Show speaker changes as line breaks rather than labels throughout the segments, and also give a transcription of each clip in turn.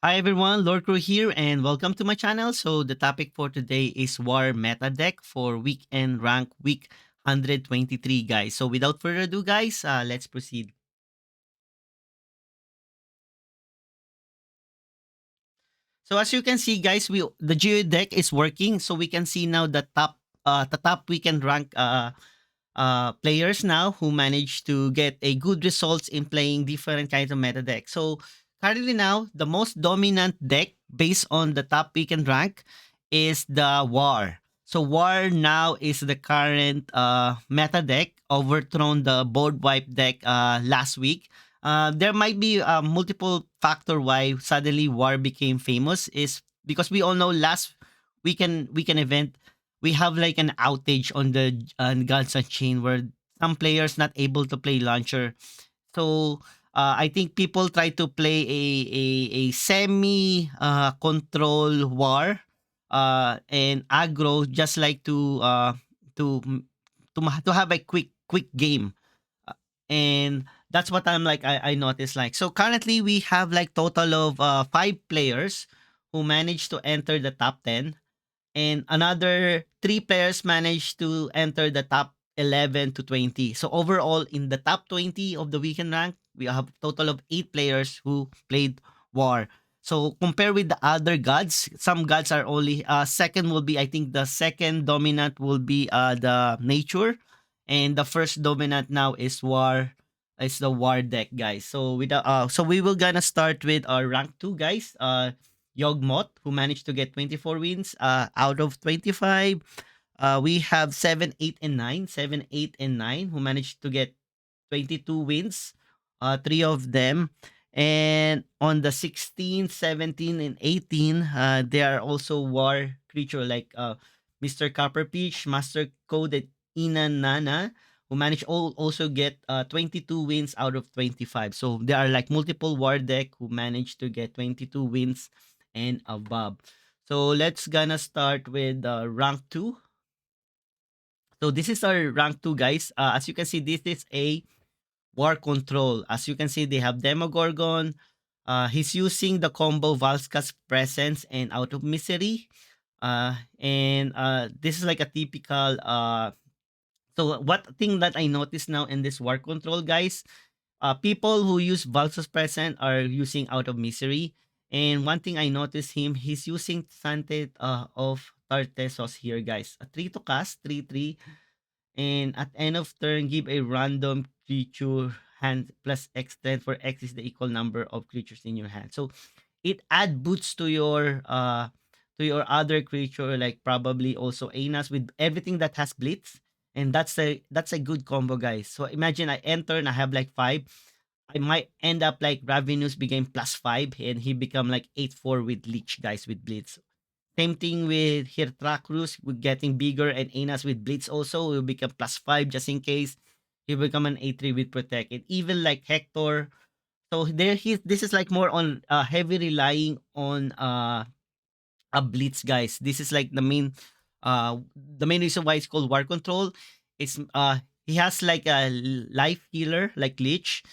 Hi everyone, Lord Crew here, and welcome to my channel. So the topic for today is War Meta Deck for Weekend Rank Week 123, guys. So without further ado, guys, let's proceed. So as you can see, guys, the Geo deck is working. So we can see now the top weekend rank players now who managed to get a good results in playing different kinds of meta decks. So currently now, the most dominant deck based on the top weekend rank is the War. So War now is the current meta deck, overthrown the board wipe deck last week. There might be a multiple factor why suddenly War became famous is because we all know last weekend event we have like an outage on the Gods Unchained where some players not able to play launcher. So I think people try to play a semi control war and aggro just like to to have a quick game. And that's what I noticed like. So currently we have like total of 5 players who managed to enter the top 10, and another 3 players managed to enter the top 11 to 20. So overall, in the top 20 of the weekend rank, we have a total of 8 players who played War. So compare with the other gods, some gods are only second will be I think the second dominant will be the nature, and the first dominant now is War. Is the War deck, guys. So we will gonna start with our rank 2, guys. Yogmoth, who managed to get 24 wins out of 25. We have 7, 8, and 9. 7, 8, and 9 who managed to get 22 wins. Three of them. And on the 16, 17, and 18, there are also war creature like Mr. Copperpeach, Master Code, and Inanana, who managed also get 22 wins out of 25. So there are like multiple war deck who managed to get 22 wins and above. So let's gonna start with rank 2. So this is our rank 2, guys. As you can see, this is a war control. As you can see, they have Demogorgon. He's using the combo Valska's Presence and Out of Misery. And this is like a typical so what thing that I noticed now in this war control, guys, people who use Valsa's Present are using Out of Misery. And one thing I noticed he's using Sante of Tartesos here, guys. A 3 to cast, 3/3, and at end of turn, give a random creature hand plus X10 for X is the equal number of creatures in your hand. So it add boots to your other creature, like probably also Anas with everything that has blitz. And that's a good combo, guys. So imagine I enter and I have like 5. I might end up like Ravenous became +5 and he become like 8/4 with Leech, guys, with blitz. Same thing with Hirtrakrus with getting bigger, and Anas with Blitz also will become +5 just in case he become an A3 with Protect. And even like Hector, so there he this is like more on heavy relying on a Blitz, guys. This is like the main reason why it's called War Control. It's he has like a life healer like Lich,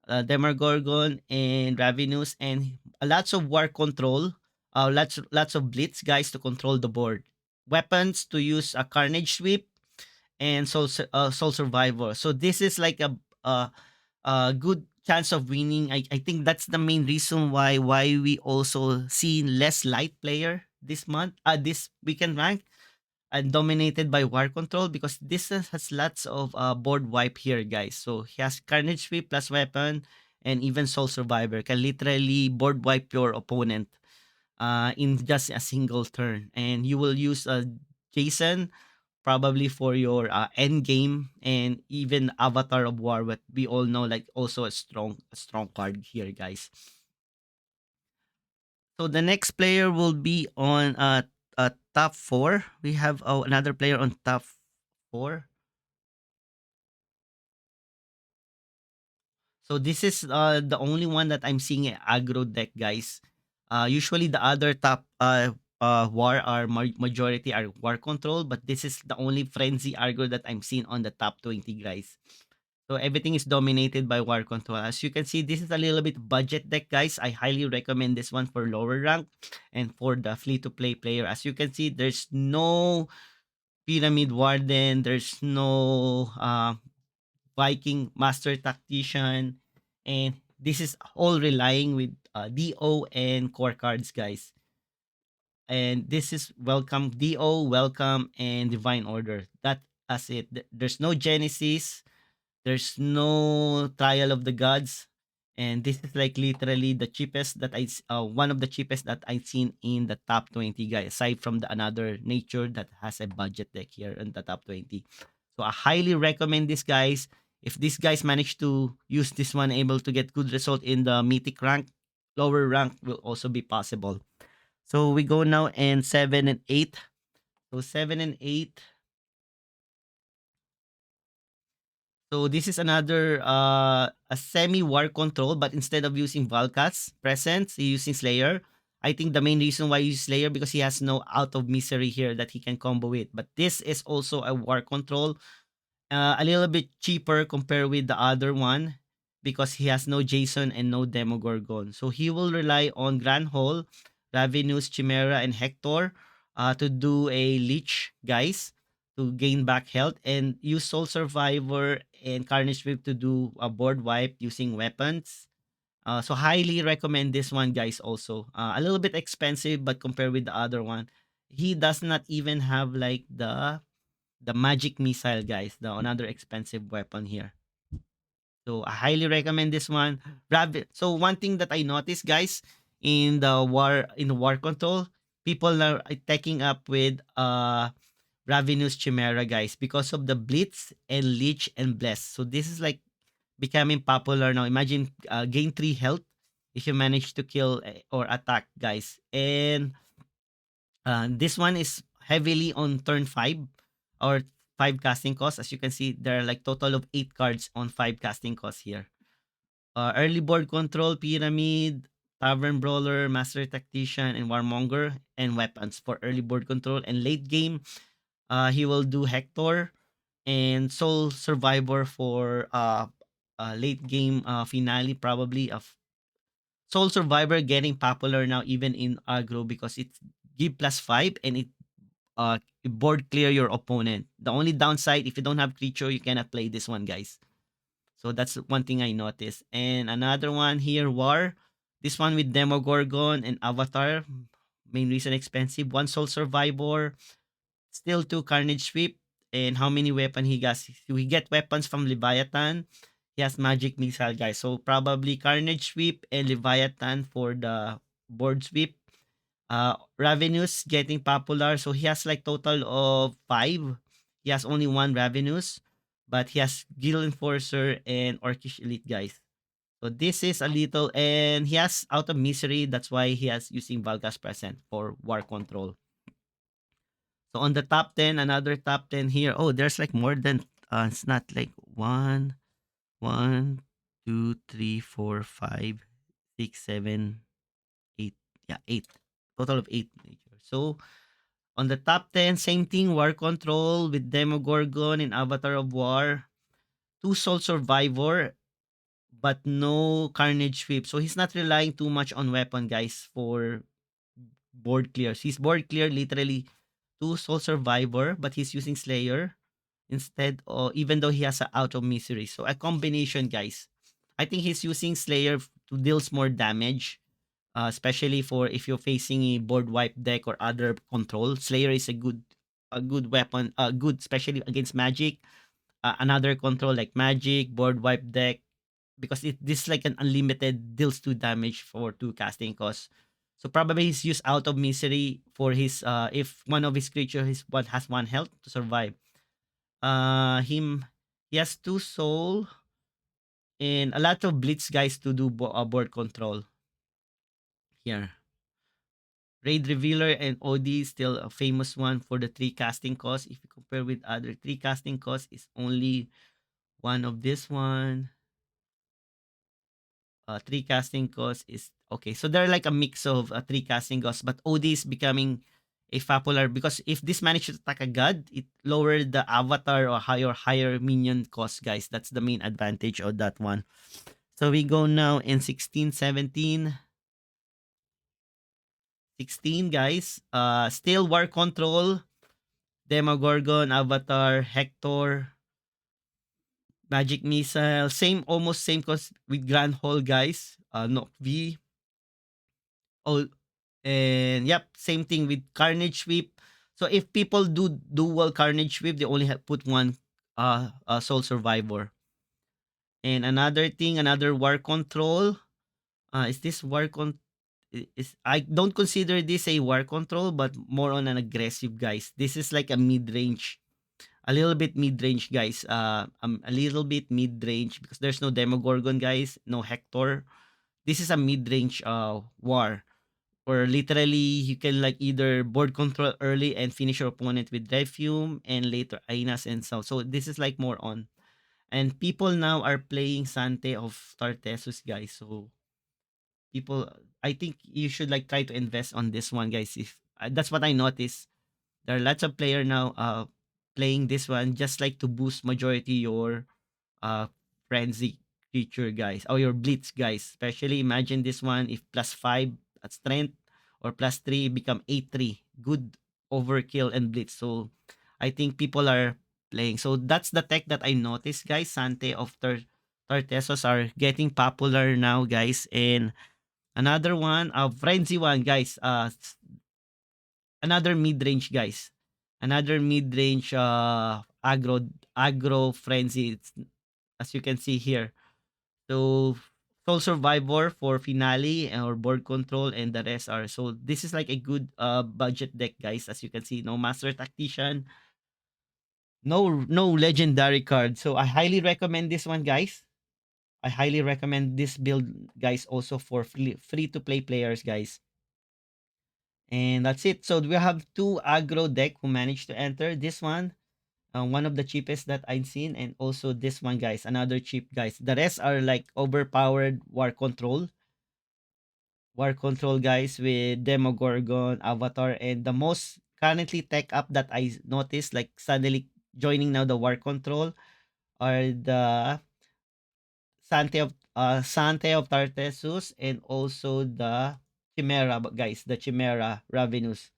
Demogorgon, and Ravenous, and lots of war control, lots of blitz, guys, to control the board. Weapons to use a Carnage Sweep and Soul Survivor. So this is like a good chance of winning. I think that's the main reason why we also see less light player this month. This weekend rank and dominated by war control because this has lots of board wipe here, guys. So he has Carnage Sweep plus weapon, and even Soul Survivor can literally board wipe your opponent in just a single turn. And you will use Jason probably for your end game, and even Avatar of War, what we all know like also a strong card here, guys. So the next player will be on top 4. We have another player on top 4. So this is the only one that I'm seeing a aggro deck, guys. Usually the other top war are majority are war control, but this is the only frenzy aggro that I'm seeing on the top 20, guys. So everything is dominated by war control. As you can see, this is a little bit budget deck, guys. I highly recommend this one for lower rank and for the free to play player. As you can see, there's no Pyramid Warden, there's no Viking Master Tactician, and this is all relying with DO and core cards, guys. And this is welcome DO, welcome, and divine order. That as it. There's no Genesis, there's no Trial of the Gods, and this is like literally the cheapest that one of the cheapest that I've seen in the top 20, guys. Aside from the another nature that has a budget deck here in the top 20. So I highly recommend this, guys. If these guys manage to use this one, able to get good result in the mythic rank, lower rank will also be possible. So we go now in 7 and 8. So 7 and 8. So this is another a semi war control, but instead of using Valkas presence, he's using Slayer. I think the main reason why he uses Slayer because he has no out of misery here that he can combo with. But this is also a war control, a little bit cheaper compared with the other one because he has no Jason and no Demogorgon. So he will rely on Grand Hall, Ravenous Chimera, and Hector to do a leech, guys, to gain back health, and use Soul Survivor and Carnage Whip to do a board wipe using weapons. So highly recommend this one, guys. Also, a little bit expensive, but compared with the other one, he does not even have like the magic missile, guys, the another expensive weapon here. So I highly recommend this one. So one thing that I noticed, guys, in the war control, people are taking up with Ravenous Chimera, guys, because of the Blitz and Leech and Bless. So this is like becoming popular now. Imagine gain 3 health if you manage to kill or attack, guys. And this one is heavily on turn 5 or 5 casting costs. As you can see, there are like total of 8 cards on 5 casting costs here. Early board control, Pyramid, Tavern Brawler, Master Tactician, and Warmonger, and weapons for early board control. And late game, he will do Hector and Soul Survivor for late game finale, probably of Soul Survivor getting popular now even in aggro because it's give +5 and it board clear your opponent. The only downside, if you don't have creature, you cannot play this one, guys. So that's one thing I noticed. And another one here, War. This one with Demogorgon and Avatar. Main reason expensive. One Soul Survivor. Still two Carnage Sweep. And how many weapon he gets? We get weapons from Leviathan. He has Magic Missile, guys. So probably Carnage Sweep and Leviathan for the board sweep. Ravenous getting popular. So he has like total of 5. He has only one Ravenous, but he has Guild Enforcer and Orcish Elite, guys. So this is a little, and he has Out of Misery. That's why he has using Valgas Present for War Control. So on the top 10, another top 10 here. Oh, there's like more than, it's not like one, two, three, four, 5, 6, 7, 8. Yeah, 8. Total of 8 major. So on the top 10, same thing, War Control with Demogorgon and Avatar of War. 2 Soul Survivor, but no Carnage Sweep. So he's not relying too much on weapon, guys, for board clears. He's board clear literally 2 Soul Survivor, but he's using Slayer instead, or even though he has a Out of Misery. So a combination, guys. I think he's using Slayer to deals more damage, especially for if you're facing a board wipe deck or other control. Slayer is a good weapon, good especially against Magic. Another control like Magic, board wipe deck, because this is like an unlimited deals 2 damage for 2 casting costs. So probably he's used Out of Misery for his if one of his creature has 1 health to survive. Him he has 2 soul and a lot of blitz, guys, to do board control here. Raid Revealer and OD is still a famous one for the 3 casting costs. If you compare with other 3 casting costs, it's only one of this one. 3 casting costs is okay. So they're like a mix of 3 casting costs, but OD is becoming a popular, because if this managed to attack a god, it lowered the avatar or higher minion cost, guys. That's the main advantage of that one. So we go now in 16, 17, 16, guys. Still war control, Demogorgon, Avatar, Hector, Magic Missile, same, almost same cost with Grand Hall, guys. Nock V, all, and yep, same thing with Carnage Sweep. So if people do dual Carnage Sweep, they only have put one Soul Survivor. And another thing, another War Control. Is this War Con? Is I don't consider this a War Control, but more on an aggressive, guys. This is like a mid range, a little bit mid-range, guys. A little bit mid-range because there's no Demogorgon, guys, no Hector. This is a mid-range war, or literally you can like either board control early and finish your opponent with Refume and later Ainas and so this is like more on. And people now are playing Sante of Tartessus, guys. So people, I think you should like try to invest on this one, guys. If that's what I noticed, there are lots of player now playing this one just like to boost majority your uh frenzy creature, guys, or your blitz, guys. Especially imagine this one if +5 at strength or +3 become 8-3. Good overkill and blitz. So I think people are playing. So that's the tech that I noticed, guys. Sante of Tartesos are getting popular now, guys. And another one, frenzy one, guys. Another mid-range, guys. Another mid-range aggro frenzy. It's, as you can see here. So Soul Survivor for finale or board control, and the rest are, so this is like a good budget deck, guys. As you can see, no master tactician, no legendary card. So I highly recommend this one, guys. I highly recommend this build, guys, also for free to play players, guys. And that's it. So we have two aggro deck who managed to enter. This one of the cheapest that I've seen, and also this one, guys, another cheap, guys. The rest are like overpowered war control, guys, with Demogorgon, Avatar, and the most currently tech up that I noticed, like suddenly joining now the war control, are the Sante of Tartessus, and also the Chimera, guys, the Chimera Ravenous.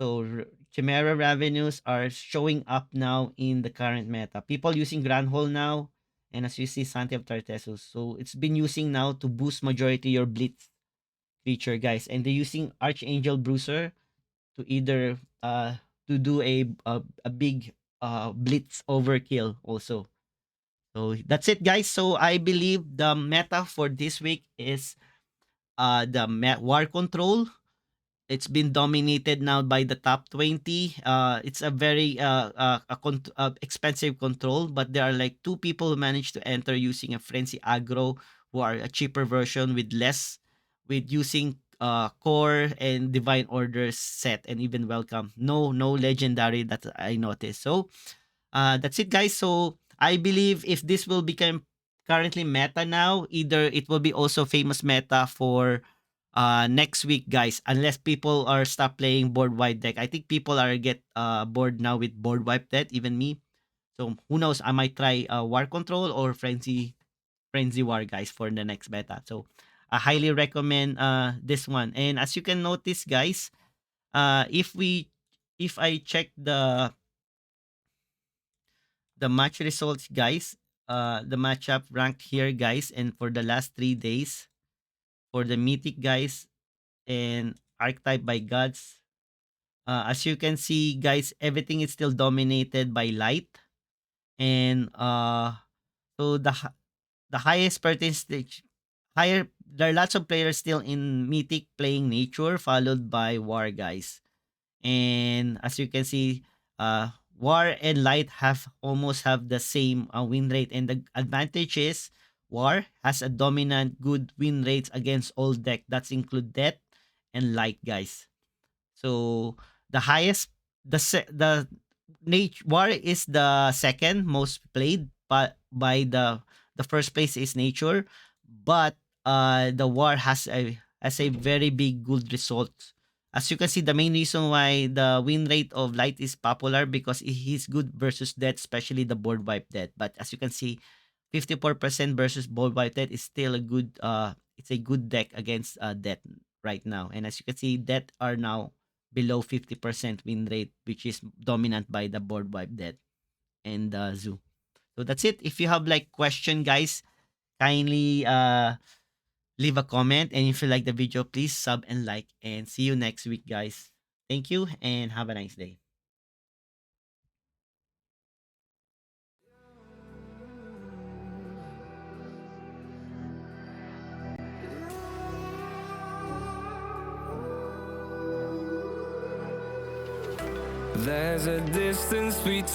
So Chimera revenues are showing up now in the current meta. People using Grand Hole now, and as you see, Sante of Tartessus. So it's been using now to boost majority your Blitz creature, guys. And they're using Archangel Bruiser to either to do a big Blitz overkill also. So that's it, guys. So I believe the meta for this week is the War Control. It's been dominated now by the top 20. It's a very expensive control, but there are like two people who managed to enter using a Frenzy Aggro, who are a cheaper version with less, with using core and divine orders set, and even welcome. No legendary that I noticed. So that's it, guys. So I believe if this will become currently meta now, either it will be also famous meta for next week, guys, unless people are stop playing board wipe deck. I think people are get bored now with board wipe deck, even me. So who knows, I might try war control or frenzy war, guys, for the next meta. So I highly recommend this one. And as you can notice, guys, if I check the match results, guys, the matchup ranked here, guys, and for the last 3 days for the mythic, guys, and archetype by gods. As you can see, guys, everything is still dominated by light, and so the highest percentage, higher. There are lots of players still in mythic playing nature, followed by war, guys. And as you can see, war and light have almost have the same win rate, and the advantage is war has a dominant good win rates against all deck. That's include death and light, guys. So the highest, the war is the second most played, but by the first place is nature, but the war has a very big good result As you can see, the main reason why the win rate of Light is popular because he's good versus Death, especially the board wipe Death. But as you can see, 54% versus board wipe Death is still a good it's a good deck against Death right now. And as you can see, Death are now below 50% win rate, which is dominant by the board wipe Death and Zoo. So that's it. If you have like question, guys, kindly leave a comment, and if you like the video, please sub and like, and see you next week, guys. Thank you and have a nice day.
There's a distance between